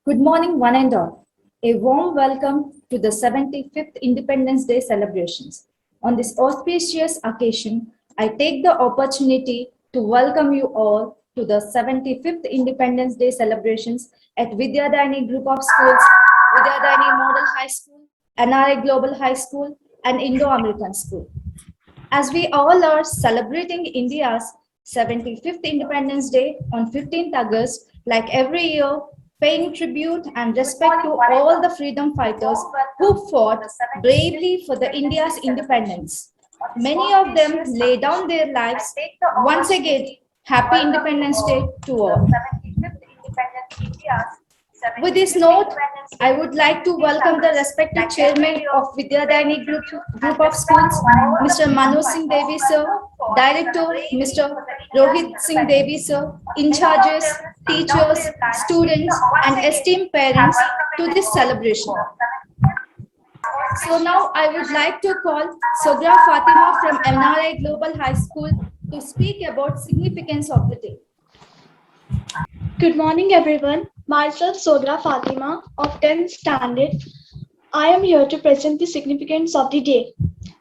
Good morning, one and all. A warm welcome to the 75th Independence Day celebrations. On this auspicious occasion, I take the opportunity to welcome you all to the 75th Independence Day celebrations at Vidyadhani Group of Schools, Vidyadhani Model High School, NRI Global High School, and Indo-American School. As we all are celebrating India's 75th Independence Day on 15th August, like every year, paying tribute and respect to all the freedom fighters who fought bravely for the India's independence. Many of them lay down their lives. Once again, happy Independence Day to all. With this note, I would like to welcome the respected chairman of Vidyadhani Group of Schools, Mr. Manoj Singh Devi sir, director Mr. Rohit Singh Devi sir, in charges, teachers, students and esteemed parents to this celebration. So now I would like to call Sogra Fatima from MNRI Global High School to speak about significance of the day. Good morning, everyone. Myself, Sogra Fatima of 10th Standard. I am here to present the significance of the day.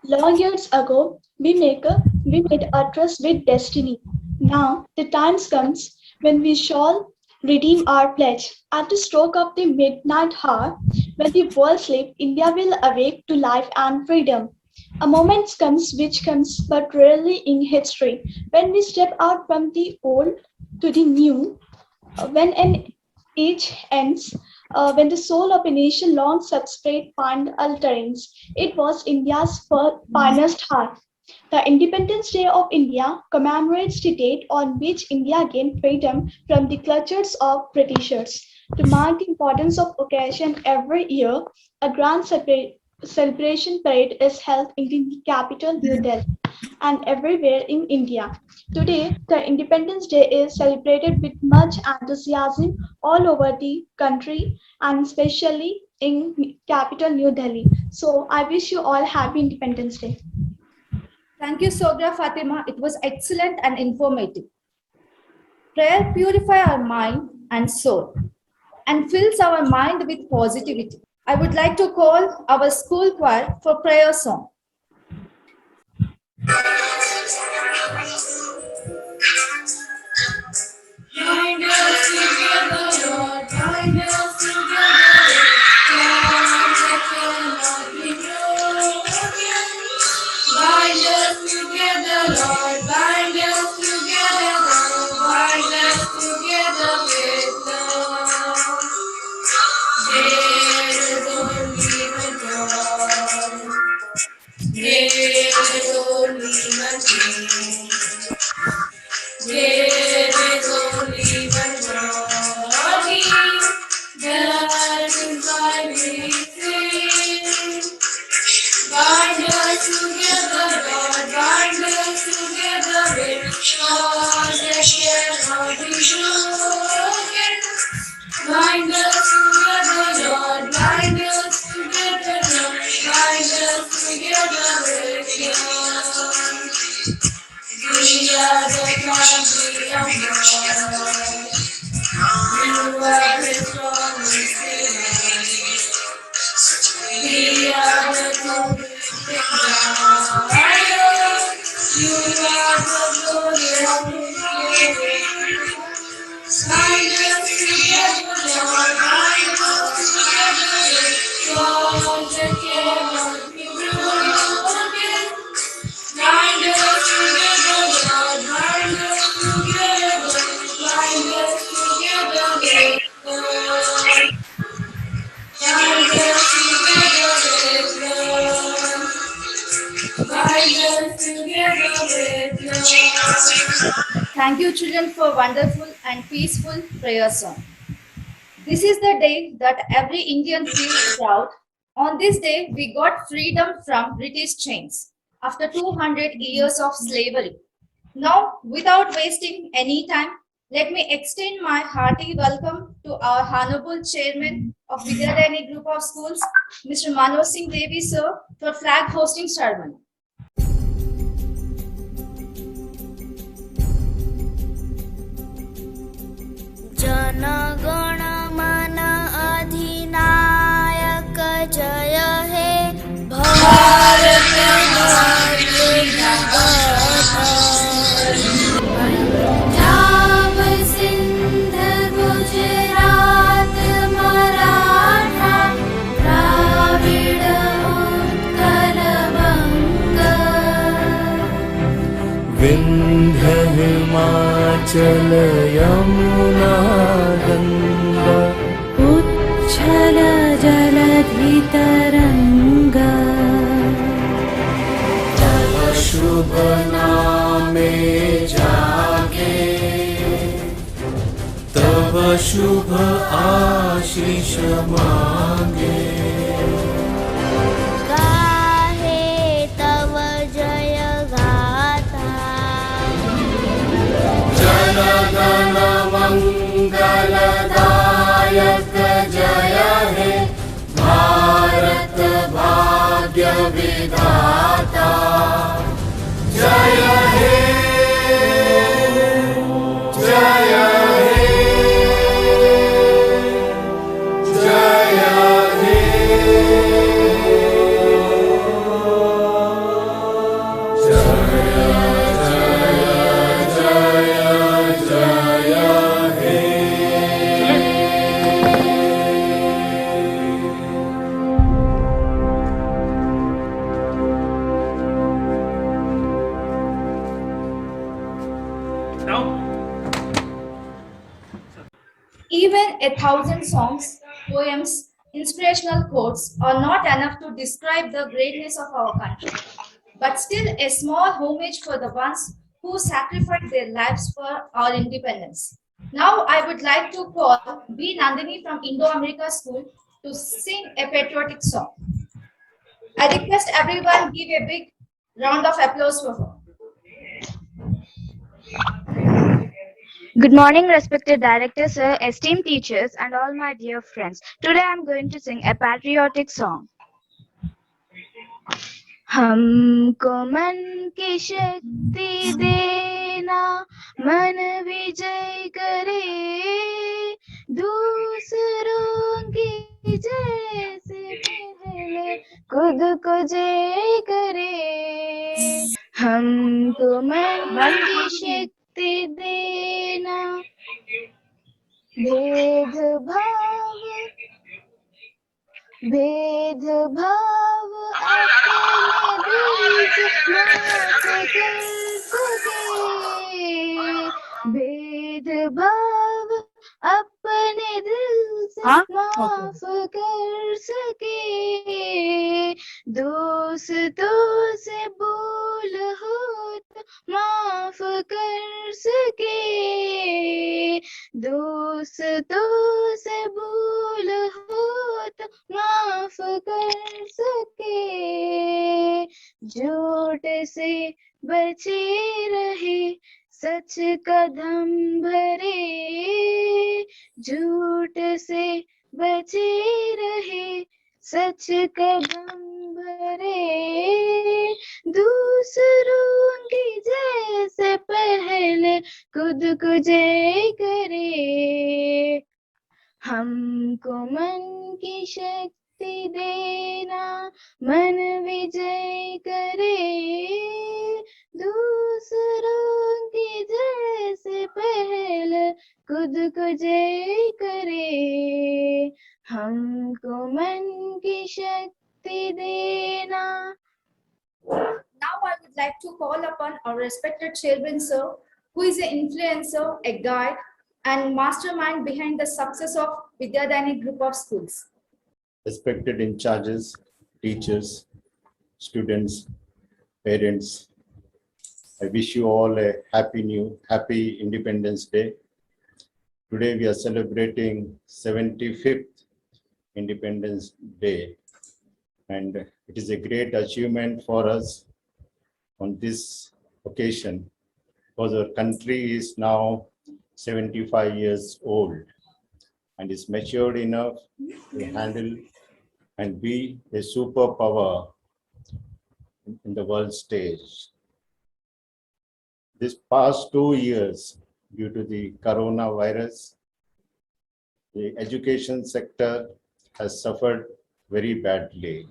Long years ago, we made a trust with destiny. Now, the time comes when we shall redeem our pledge. At the stroke of the midnight hour, when the world sleeps, India will awake to life and freedom. A moment comes which comes but rarely in history, when we step out from the old to the new, when an age ends, when the soul of a nation long substrate find utterance. It was India's finest heart. The Independence Day of India commemorates the date on which India gained freedom from the clutches of Britishers. To mark the importance of occasion every year, a grand celebration parade is held in the capital New Delhi and everywhere in India. Today, the Independence Day is celebrated with much enthusiasm all over the country and especially in capital New Delhi. So I wish you all happy Independence Day. Thank you, Sogra Fatima. It was excellent and informative. Prayer purifies our mind and soul and fills our mind with positivity. I would like to call our school choir for prayer song. Bind us together, Lord, bind us together. Bonds that cannot be broken. Bind us together, Lord, bind us together. Bind us together with love. There is only one God. There is only one King. There is only one body that is why we sing. Bind us together, Lord, bind us together with bonds that cannot be broken. Bind us together, Lord, bind us together, Lord, bind us together with love. We are the family of God. You are the strongest in We are the glorious God. You are the glorious God. Bind us together, Lord. Bind us together. God that cannot be broken. Bind us together, Lord, bind us together, bind us together with love. Bind us together with love. Bind us together with love. Thank you, children, for wonderful and peaceful prayer song. This is the day that every Indian feels proud. On this day, we got freedom from British chains after 200 years of slavery. Now, without wasting any time, let me extend my hearty welcome to our Honorable Chairman of Vidyadhani Group of Schools, Mr. Manoj Singh Devi sir, for flag hosting ceremony. Jana Gana मन हिमाचल यमुना गंगा उच्छल जलधितरङ्गा तव शुभ नामे जागे तव शुभ आशीष मांगे गाहे तव जय गाथा जनगण मंगलदायक जय हे भारत भाग्य विधाता जय हे जय हे जय हे Even 1,000 songs, poems, inspirational quotes are not enough to describe the greatness of our country. But still, a small homage for the ones who sacrificed their lives for our independence. Now, I would like to call B. Nandini from Indo-America School to sing a patriotic song. I request everyone give a big round of applause for her. Good morning, respected director, sir, esteemed teachers, and all my dear friends. Today I am going to sing a patriotic song. हमको मन की शक्ति देना मन विजय करे दूसरों की जैसे पहले खुद को जय करे हमको मन की शक्ति देना भेदभाव अपने दिल से माफ कर सके भेदभाव अपने दिल से माफ कर सके दोस्तों से भूल हो तो माफ कर सके दोस्तों से भूल हो तो माफ कर सके झूठ से बचे रहे सच कदम भरे झूठ से बचे रहे सच कदम भरे दूसरों की जैसे पहले खुद को जय करे हमको मन की शक्ति देना मन विजय करे दूसरों की जैसे पहले खुद को जय करे हमको मन की शक्ति देना. Now I would like to call upon our respected chairman, sir, who is an influencer, a guide, and mastermind behind the success of Vidyadhani group of schools. Respected in charges, teachers, students, parents, I wish you all a happy Independence Day. Today we are celebrating 75th Independence Day, and it is a great achievement for us on this occasion because our country is now 75 years old and is matured enough to handle and be a superpower in the world stage. This past 2 years, due to the coronavirus, the education sector has suffered very badly.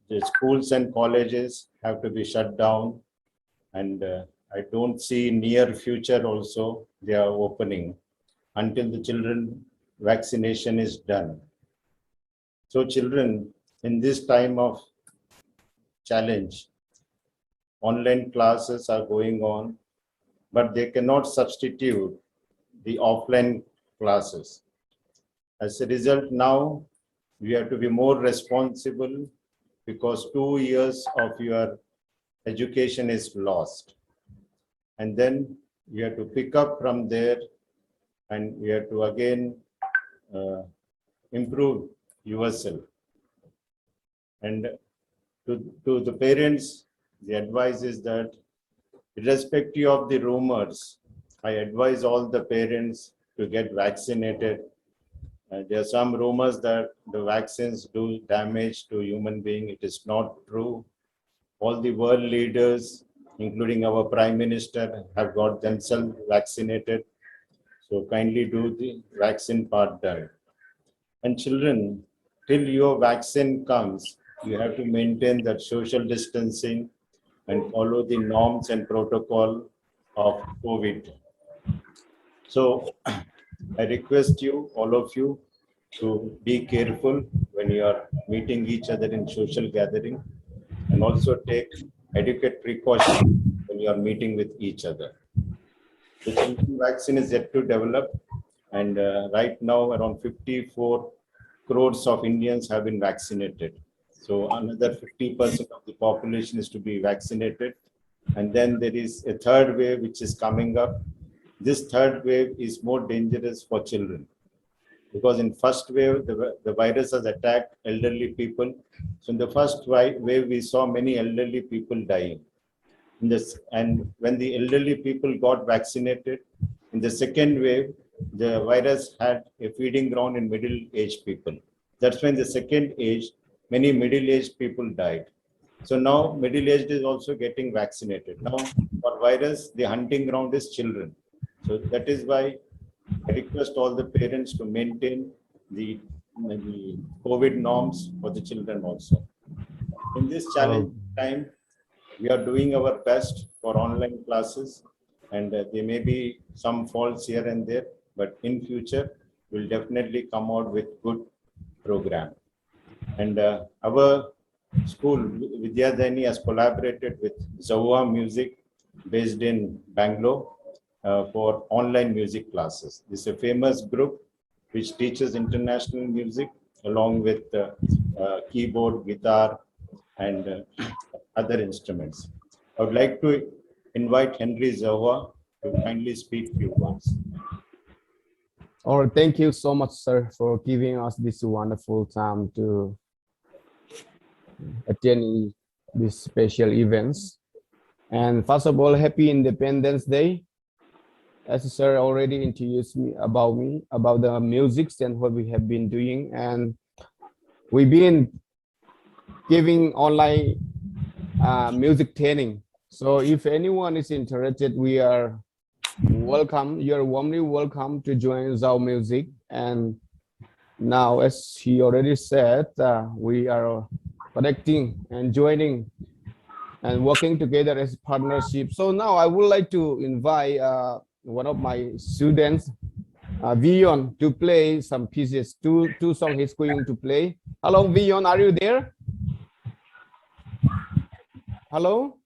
The schools and colleges have to be shut down, and I don't see near future also they are opening until the children vaccination is done. So children, in this time of challenge, online classes are going on, but they cannot substitute the offline classes. As a result, now we have to be more responsible because 2 years of your education is lost. And then you have to pick up from there and you have to again improve yourself. And to the parents, the advice is that irrespective of the rumors, I advise all the parents to get vaccinated. There are some rumors that the vaccines do damage to human being. It is not true. All the world leaders, including our Prime Minister, have got themselves vaccinated. So kindly do the vaccine part done. And children, till your vaccine comes, you have to maintain that social distancing and follow the norms and protocol of COVID. So I request you, all of you, to be careful when you are meeting each other in social gathering, and also take adequate precautions when you are meeting with each other. The children vaccine is yet to develop, and right now around 54 crores of Indians have been vaccinated. So another 50% of the population is to be vaccinated. And then there is a third wave which is coming up. This third wave is more dangerous for children, because in first wave, the virus has attacked elderly people. So in the first wave, we saw many elderly people dying. And when the elderly people got vaccinated, in the second wave, the virus had a feeding ground in middle-aged people. That's when the second age, many middle-aged people died. So now middle-aged is also getting vaccinated. Now for virus, the hunting ground is children. So that is why I request all the parents to maintain the COVID norms for the children also. In this challenging time, we are doing our best for online classes, and there may be some faults here and there, but in future, we'll definitely come out with good program. And our school, Vidyadhani, has collaborated with Zawa Music based in Bangalore for online music classes. This is a famous group which teaches international music along with keyboard, guitar, and other instruments. I would like to invite Henry Zawa to kindly speak few words. All right, thank you so much, sir, for giving us this wonderful time to attend these special events. And first of all, happy Independence Day. As sir already introduced me, about the music and what we have been doing. And we've been giving online music training. So if anyone is interested, we are welcome. You're warmly welcome to join Zawa Music. And now, as he already said, we are connecting and joining and working together as partnership. So now I would like to invite one of my students, Vion, to play some pieces. Two songs he's going to play. Hello, Vion, are you there? Hello?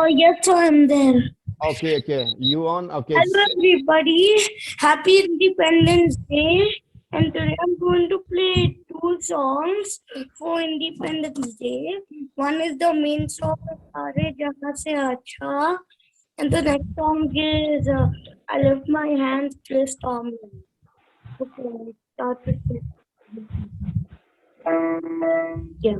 Yes, so I'm there. Okay, you on? Okay. Hello, everybody. Happy Independence Day. And today I'm going to play two songs for Independence Day. One is the main song, Saare Jahan Se Acha. And the next song is I Lift My Hands, Please Storm. Okay, start with this. Yeah.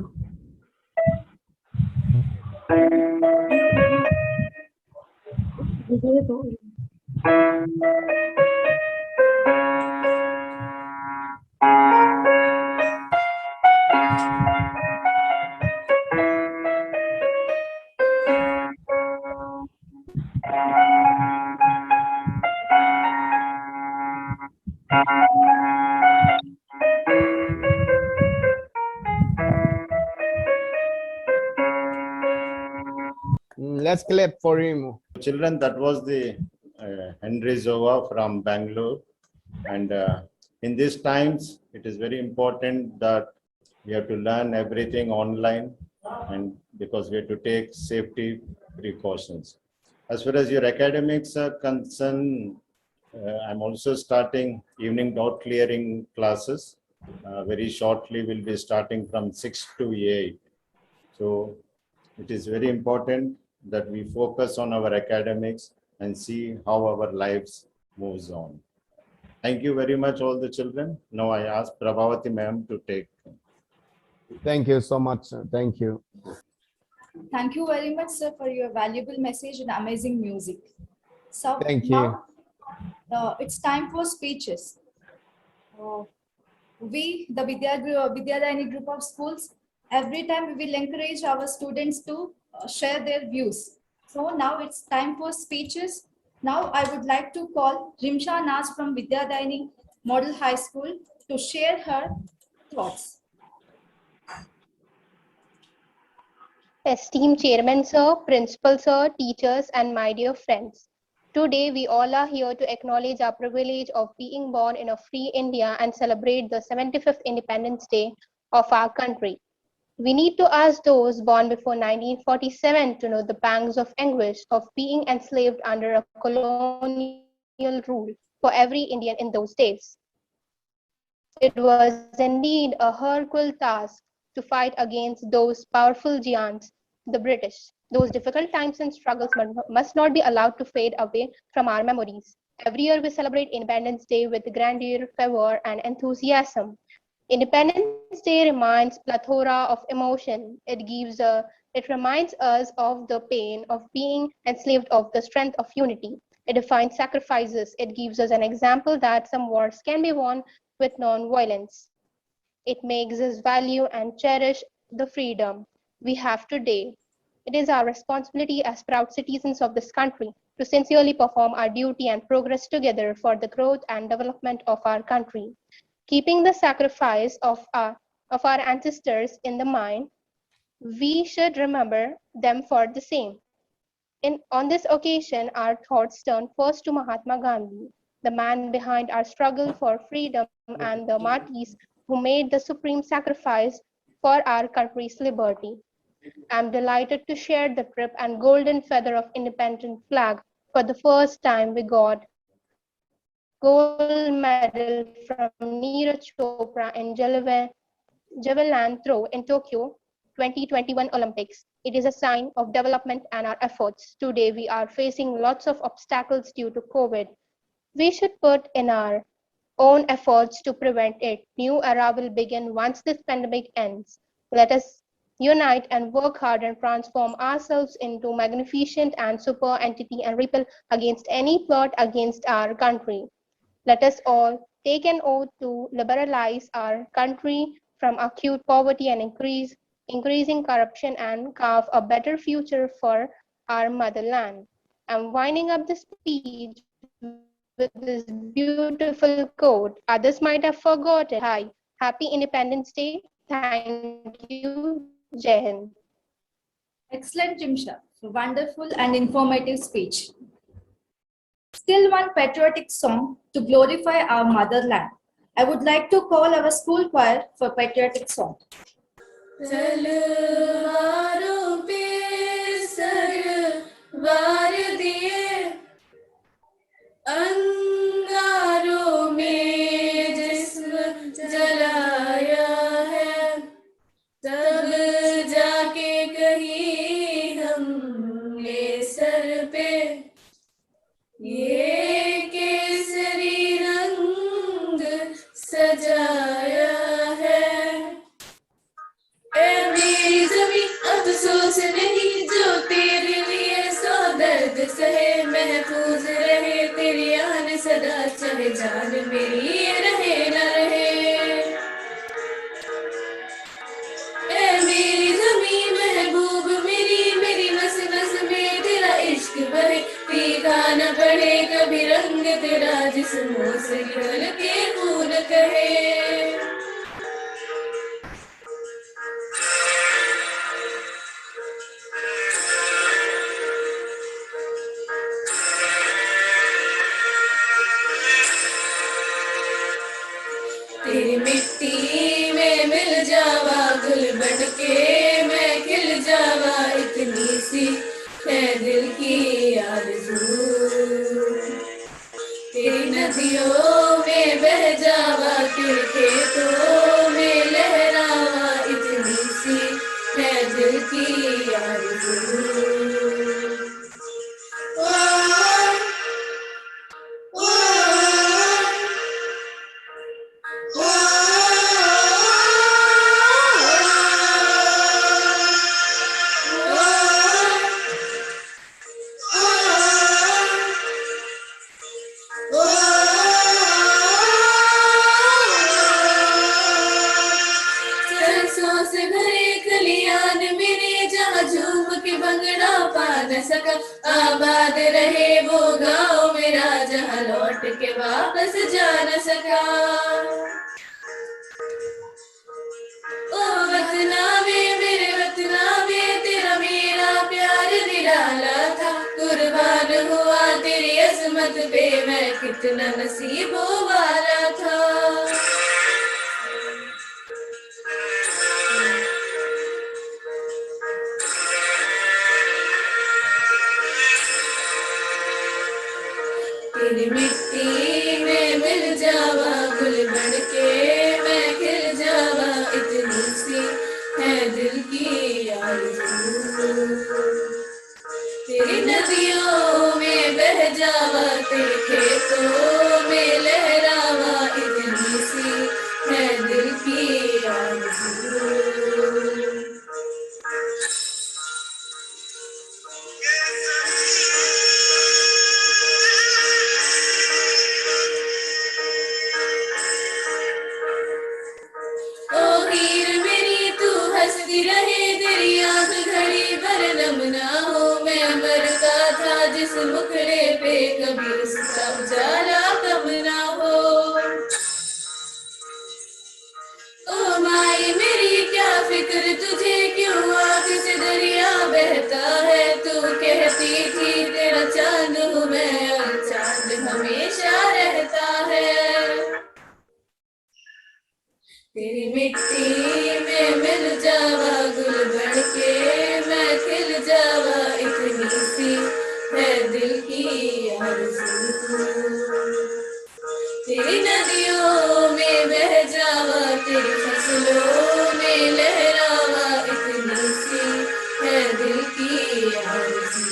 Let's clap for him. Children, that was the Henry Zawa from Bangalore. And in these times, it is very important that we have to learn everything online, and because we have to take safety precautions. As far as your academics are concerned, I'm also starting evening doubt clearing classes. Very shortly, we'll be starting from 6 to 8. So it is very important that we focus on our academics and see how our lives moves on. Thank you very much, all the children. Now I ask Prabhavati ma'am to take. Thank you so much. Sir. Thank you. Thank you very much, sir, for your valuable message and amazing music. So Thank you. now it's time for speeches. We, the Vidyadayani group of schools, every time we will encourage our students to share their views. So now it's time for speeches. Now I would like to call Rimsha Nas from Vidyadayani Model High School to share her thoughts. Esteemed Chairman Sir, Principal Sir, teachers, and my dear friends. Today, we all are here to acknowledge our privilege of being born in a free India and celebrate the 75th Independence Day of our country. We need to ask those born before 1947 to know the pangs of anguish of being enslaved under a colonial rule for every Indian in those days. It was indeed a Hercule task to fight against those powerful giants, the British. Those difficult times and struggles must not be allowed to fade away from our memories. Every year we celebrate Independence Day with grandeur, fervor, and enthusiasm. Independence Day reminds plethora of emotion. It reminds us of the pain of being enslaved, of the strength of unity. It defines sacrifices. It gives us an example that some wars can be won with non-violence. It makes us value and cherish the freedom we have today. It is our responsibility as proud citizens of this country to sincerely perform our duty and progress together for the growth and development of our country. Keeping the sacrifice of our ancestors in the mind, we should remember them for the same. On this occasion, our thoughts turn first to Mahatma Gandhi, the man behind our struggle for freedom and the martyrs who made the supreme sacrifice for our country's liberty. I'm delighted to share the trip and golden feather of independent flag. For the first time, we got gold medal from Neeraj Chopra in javelin throw in Tokyo 2021 Olympics. It is a sign of development and our efforts. Today, we are facing lots of obstacles due to COVID. We should put in our own efforts to prevent it. New era will begin once this pandemic ends. Let us unite and work hard and transform ourselves into magnificent and super entity and repel against any plot against our country. Let us all take an oath to liberalize our country from acute poverty and increasing corruption and carve a better future for our motherland. I'm winding up the speech with this beautiful quote. Others might have forgotten. Hi, happy Independence Day. Thank you. Jai Hind. Excellent, Rimsha. Wonderful and informative speech. Still one patriotic song to glorify our motherland. I would like to call our school choir for patriotic song. तलवारों पे सरवार दिए, अंगारों में जिस्म जलाया है, तब जाके कहीं हमने सर पे ये केसरी रंग सजाया है। ऐ मेरी ज़मीं अफसोस नहीं जो तेरे लिए सौ दर्द सहे, महफूज रहे तेरी आन सदा, चाहे जान मेरी ये रहे न रहे। ऐ मेरी ज़मीं महबूब मेरी नस नस में तेरा इश्क बहे, तीखा न पड़े कभी रंग तेरा जिस्मों से निकल के खून कहे। तेरी मिट्टी में मिल जावा गुल बनके मैं खिल जावा, इतनी सी है दिल की याद सका, आबाद रहे वो गाँव मेरा जहाँ लौट के वापस जा न सका। ओ वतना में मेरे वतना में तेरा मेरा प्यार निराला था, कुर्बान हुआ तेरी अजमत पे मैं कितना नसीबों वाला था। तेरी मिट्टी में मिल जावा, गुल बन के मैं खिल जावा, इतनी सी है दिल की आरज़ू। तेरी नदियों में बह जावा, तेरे खेतों में लहरावा, इतनी सी है दिल की आरज़ू। ओ हीर मेरी तू हंसती रहे, तेरी आंख घड़ी भर नम ना हो, मैं अमर का था जिस मुखड़े पे कभी उसका उजाला कम ना हो। ओ माई मेरी क्या फिक्र तुझे, क्यों आँख से दरिया बहता है, तू कहती थी तेरा चांद हूँ मैं और चांद हमेशा रहता है। तेरी मिट्टी में मिल जावा, गुल बन के मैं खिल जावा, इतनी सी है दिल की आरज़ू। तेरी नदियों में बह जावा, तेरी फसलों में लहरावा, इतनी सी है दिल की आरज़ू।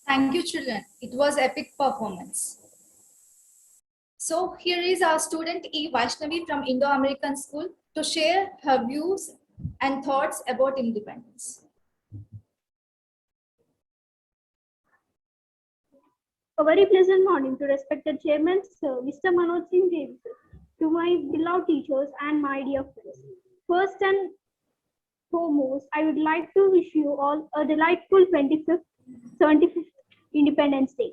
Thank you, children. It was epic performance. So here is our student E. Vaishnavi from Indo-American School to share her views and thoughts about independence. A very pleasant morning to respected Chairman Sir Mr. Manoj Singh James, to my beloved teachers and my dear friends. First and foremost, I would like to wish you all a delightful 75th Independence Day.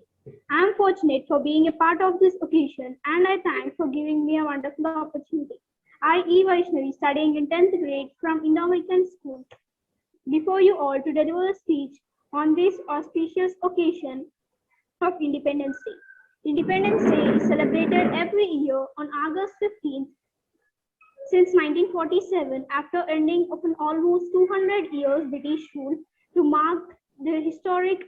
I am fortunate for being a part of this occasion, and I thank for giving me a wonderful opportunity. I, E. Vaishnavi, studying in 10th grade from Indo-American School, before you all to deliver a speech on this auspicious occasion of Independence Day. Independence Day is celebrated every year on August 15th since 1947, after ending of an almost 200 years British rule, to mark the historic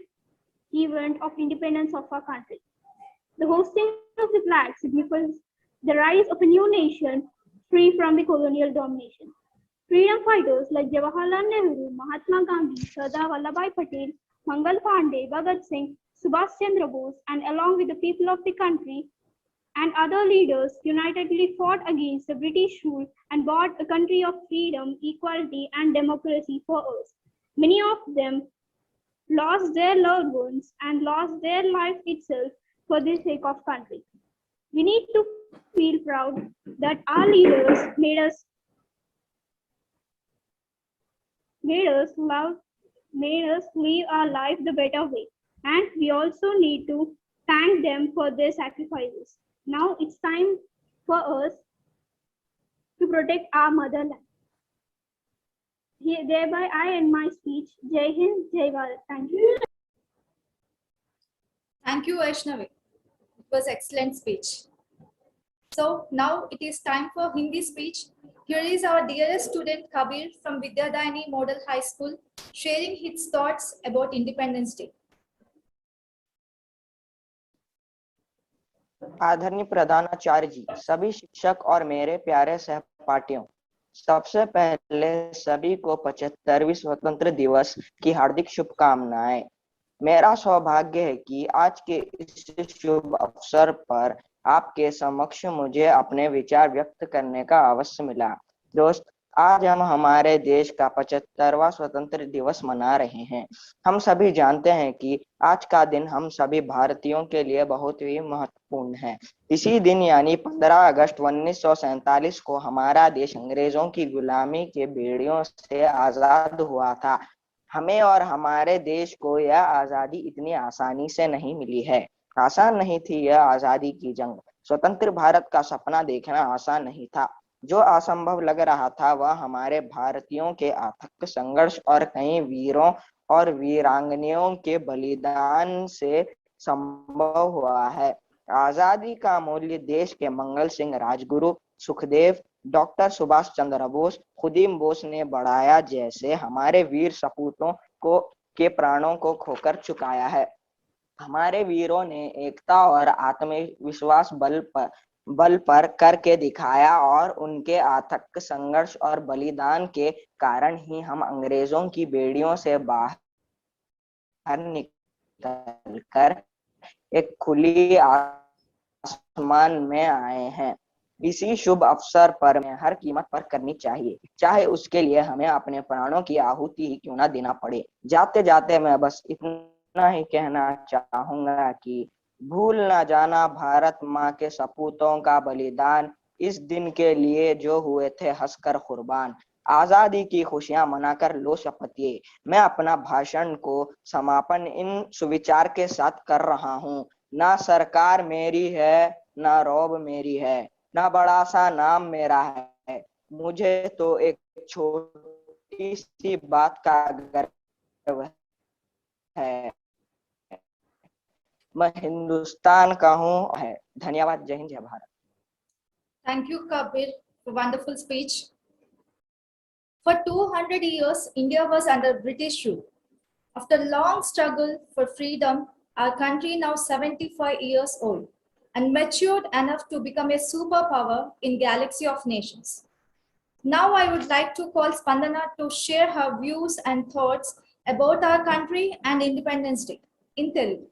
event of independence of our country. The hosting of the flag signifies the rise of a new nation free from the colonial domination. Freedom fighters like Jawaharlal Nehru, Mahatma Gandhi, Sardar Vallabhbhai Patel, Mangal Pandey, Bhagat Singh, Subhash Chandra Bose, and along with the people of the country and other leaders unitedly fought against the British rule and bought a country of freedom, equality, and democracy for us. Many of them lost their loved ones and lost their life itself for the sake of country. We need to feel proud that our leaders made us live our life the better way, and we also need to thank them for their sacrifices. Now it's time for us to protect our motherland. Thereby I end my speech. Jai Hind, Jai Bharat. Thank you. Thank you, Vaishnavi. It was excellent speech. So now it is time for Hindi speech. Here is our dearest student Kabir from Vidyadayani Model High School sharing his thoughts about Independence Day. आदरणीय प्रधानाचार्य जी, सभी शिक्षक और मेरे प्यारे सहपाठियों, सबसे पहले सभी को 75वीं स्वतंत्र दिवस की हार्दिक शुभकामनाएं। मेरा सौभाग्य है कि आज के इस शुभ अवसर पर आपके समक्ष मुझे अपने विचार व्यक्त करने का अवसर मिला। दोस्त, आज हम हमारे देश का 75वां स्वतंत्र दिवस मना रहे हैं। हम सभी जानते हैं कि आज का दिन हम सभी भारतीयों के लिए बहुत ही महत्वपूर्ण है। इसी दिन यानी 15 अगस्त 1947 को हमारा देश अंग्रेजों की गुलामी के बेड़ियों से आजाद हुआ था। हमें और हमारे देश को यह आजादी इतनी आसानी से नहीं मिली है। आसान नहीं थी यह आजादी की जंग। स्वतंत्र भारत का सपना देखना आसान नहीं था। जो असंभव लग रहा था वह हमारे भारतीयों के अथक संघर्ष और कई वीरों और वीरांगनाओं के बलिदान से संभव हुआ है। आजादी का मूल्य देश के मंगल सिंह राजगुरु, सुखदेव, डॉक्टर सुभाष चंद्र बोस, खुदीम बोस ने बढ़ाया, जैसे हमारे वीर सपूतों को के प्राणों को खोकर चुकाया है। हमारे वीरों ने एकता और आत्मविश्वास बल पर करके दिखाया और उनके अथक संघर्ष और बलिदान के कारण ही हम अंग्रेजों की बेड़ियों से बाहर निकलकर एक खुली आसमान में आए हैं। इसी शुभ अवसर पर हमें हर कीमत पर करनी चाहिए, चाहे उसके लिए हमें अपने प्राणों की आहुति ही क्यों ना देना पड़े। जाते जाते मैं बस इतना ही कहना चाहूंगा कि भूल ना जाना भारत माँ के सपूतों का बलिदान, इस दिन के लिए जो हुए थे हंसकर कुर्बान। आजादी की खुशियां मनाकर लो शपथ ये। मैं अपना भाषण को समापन इन सुविचार के साथ कर रहा हूँ। ना सरकार मेरी है, ना रौब मेरी है, ना बड़ा सा नाम मेरा है, मुझे तो एक छोटी सी बात का गर्व है, मैं हिंदुस्तान का हूँ है। धन्यवाद। जय हिंद, जय Bharat. Thank you, Kabir, for wonderful speech. For 200 years, India was under British rule. After long struggle for freedom, our country now 75 years old and matured enough to become a superpower in galaxy of nations. Now I would like to call Spandana to share her views and thoughts about our country and Independence Day in Telugu.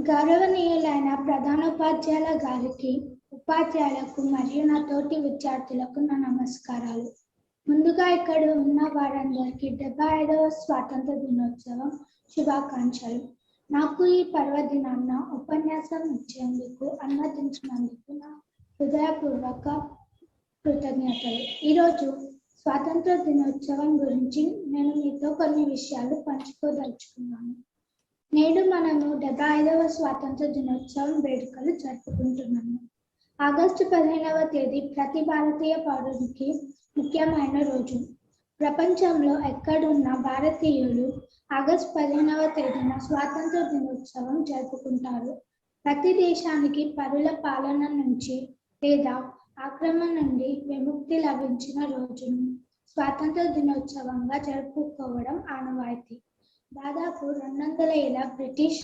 గౌరవనీయులైన ప్రధానోపాధ్యాయుల గారికి, ఉపాధ్యాయులకు మరియు నా తోటి విద్యార్థులకు నా నమస్కారాలు. ముందుగా ఇక్కడ ఉన్న వారందరికీ 75వ స్వాతంత్ర దినోత్సవం శుభాకాంక్షలు. నాకు ఈ పర్వదినాన్న ఉపన్యాసం ఇచ్చేందుకు అనుమతించినందుకు నా హృదయపూర్వక కృతజ్ఞతలు. ఈరోజు స్వాతంత్ర దినోత్సవం గురించి నేను మీతో కొన్ని విషయాలు పంచుకోదలుచుకున్నాను. నేడు మనము 75వ స్వాతంత్ర దినోత్సవం వేడుకలు జరుపుకుంటున్నాము. ఆగస్టు 15వ తేదీ ప్రతి భారతీయ పౌరునికి ముఖ్యమైన రోజు. ప్రపంచంలో ఎక్కడున్న భారతీయులు ఆగస్టు 15వ తేదీన స్వాతంత్ర దినోత్సవం జరుపుకుంటారు. ప్రతి దేశానికి పరుల పాలన నుంచి లేదా ఆక్రమణ నుండి విముక్తి లభించిన రోజును స్వాతంత్ర దినోత్సవంగా జరుపుకోవడం ఆనవాయితీ. దాదాపు 200 ఏళ్ల బ్రిటిష్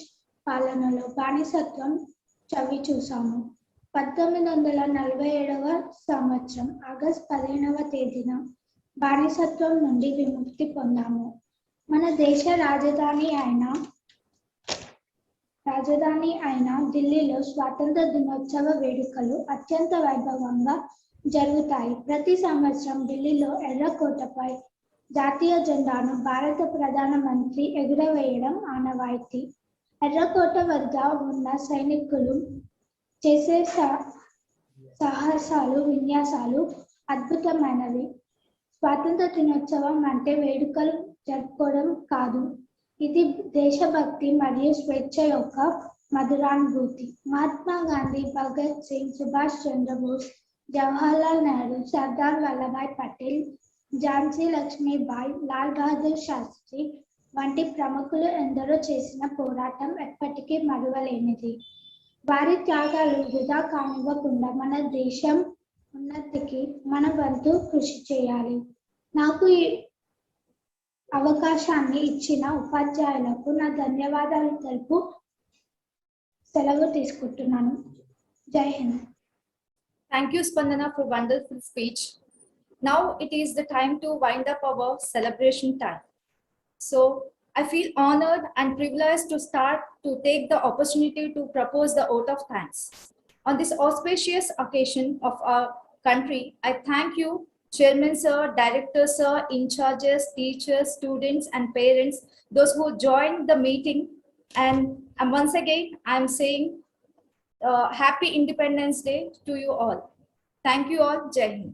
పాలనలో బానిసత్వం చవి చూసాము. 1947వ సంవత్సరం ఆగస్టు 15వ తేదీన బానిసత్వం నుండి విముక్తి పొందాము. మన దేశ రాజధాని అయిన ఢిల్లీలో స్వాతంత్ర దినోత్సవ వేడుకలు అత్యంత వైభవంగా జరుగుతాయి. ప్రతి సంవత్సరం ఢిల్లీలో ఎర్రకోటపై జాతీయ జెండాను భారత ప్రధానమంత్రి ఎగురవేయడం ఆనవాయితీ. ఎర్రకోట వద్ద ఉన్న సైనికులు చేసే సాహసాలు, విన్యాసాలు అద్భుతమైనవి. స్వాతంత్ర దినోత్సవం అంటే వేడుకలు జరుపుకోవడం కాదు, ఇది దేశభక్తి మరియు స్వేచ్ఛ యొక్క మధురానుభూతి. మహాత్మా గాంధీ, భగత్ సింగ్, సుభాష్ చంద్రబోస్, జవహర్లాల్ నెహ్రూ, సర్దార్ వల్లభాయ్ పటేల్, ఝాన్సీ లక్ష్మీబాయి, లాల్ బహదూర్ శాస్త్రి వంటి ప్రముఖులు ఎందరో చేసిన పోరాటం ఎప్పటికీ మరువలేనిది. వారి త్యాగాలు వృధా కానివ్వకుండా మన దేశం ఉన్నతికి మన వంతు కృషి చేయాలి. నాకు ఈ అవకాశాన్ని ఇచ్చిన ఉపాధ్యాయులకు నా ధన్యవాదాలు తెలుపు సెలవు తీసుకుంటున్నాను. జై Hind. Thank you, Spandana, for wonderful speech. Now it is the time to wind up our celebration time. So I feel honored and privileged to take the opportunity to propose the oath of thanks. On this auspicious occasion of our country, I thank you, Chairman Sir, Director Sir, in charges, teachers, students, and parents, those who joined the meeting. And once again, I'm saying Happy Independence Day to you all. Thank you all. Jai Hind.